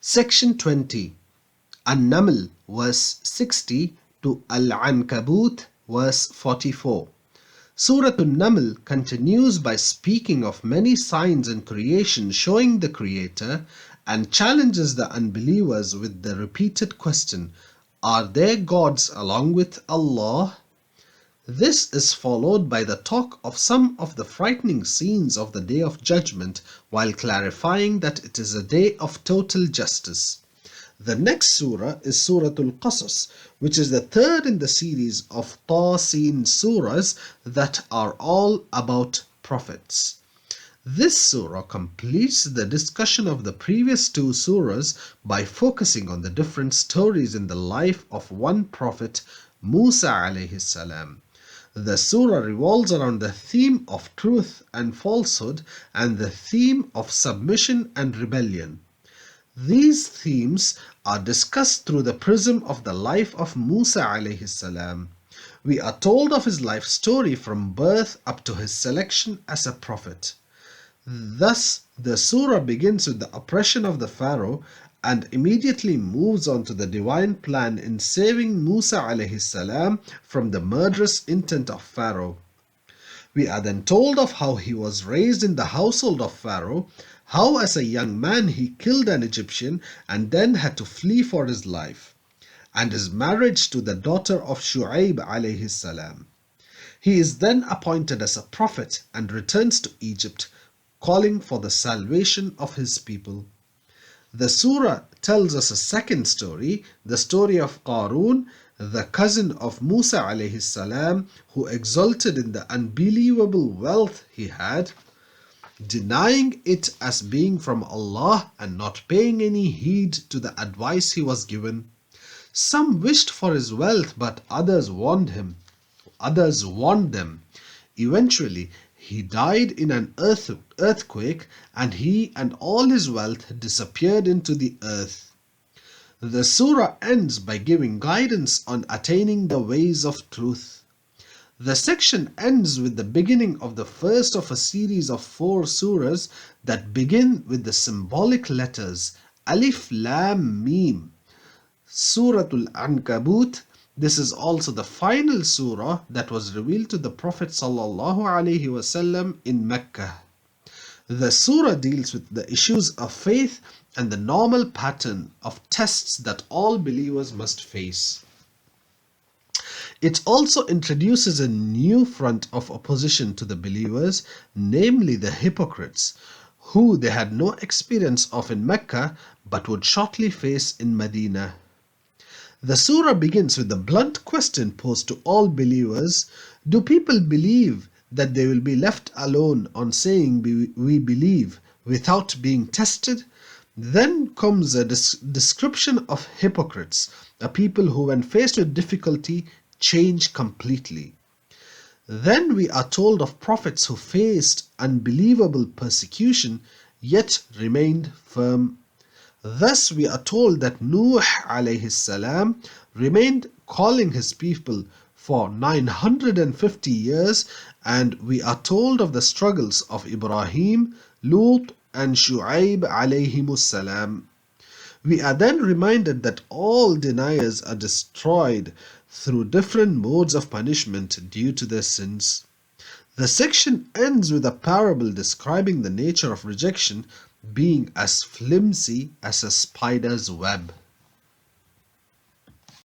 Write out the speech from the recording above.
Section 20, An-Naml, verse 60 to Al-Ankabut, verse 44. Surah An-Naml continues by speaking of many signs in creation showing the Creator and challenges the unbelievers with the repeated question, are there gods along with Allah? This is followed by the talk of some of the frightening scenes of the Day of Judgment while clarifying that it is a day of total justice. The next surah is Surah Al-Qasas, which is the third in the series of Tasin surahs that are all about prophets. This surah completes the discussion of the previous two surahs by focusing on the different stories in the life of one prophet, Musa alayhi salam. The surah revolves around the theme of truth and falsehood and the theme of submission and rebellion. These themes are discussed through the prism of the life of Musa alayhi salam. We are told of his life story from birth up to his selection as a prophet. Thus, the surah begins with the oppression of the Pharaoh and immediately moves on to the divine plan in saving Musa alayhi salam from the murderous intent of Pharaoh. We are then told of how he was raised in the household of Pharaoh, how as a young man he killed an Egyptian and then had to flee for his life, and his marriage to the daughter of Shu'aib alayhi salam. He is then appointed as a prophet and returns to Egypt, calling for the salvation of his people. The surah tells us a second story, the story of Haroon, the cousin of Musa alayhi salam, who exulted in the unbelievable wealth he had, denying it as being from Allah and not paying any heed to the advice he was given. Some wished for his wealth, but others warned them. Eventually, he died in an earthquake, and he and all his wealth disappeared into the earth. The surah ends by giving guidance on attaining the ways of truth. The section ends with the beginning of the first of a series of 4 surahs that begin with the symbolic letters Alif Lam Mim. Suratul Ankabut. This is also the final surah that was revealed to the Prophet ﷺ in Mecca. The surah deals with the issues of faith and the normal pattern of tests that all believers must face. It also introduces a new front of opposition to the believers, namely the hypocrites, who they had no experience of in Mecca but would shortly face in Medina. The surah begins with the blunt question posed to all believers: do people believe that they will be left alone on saying we believe without being tested? Then comes a description of hypocrites, a people who when faced with difficulty change completely. Then we are told of prophets who faced unbelievable persecution yet remained firm. Thus we are told that Nuh alayhi salam remained calling his people for 950 years, and we are told of the struggles of Ibrahim, Lut and Shu'aib alayhimus salam. We are then reminded that all deniers are destroyed through different modes of punishment due to their sins. The section ends with a parable describing the nature of rejection being as flimsy as a spider's web.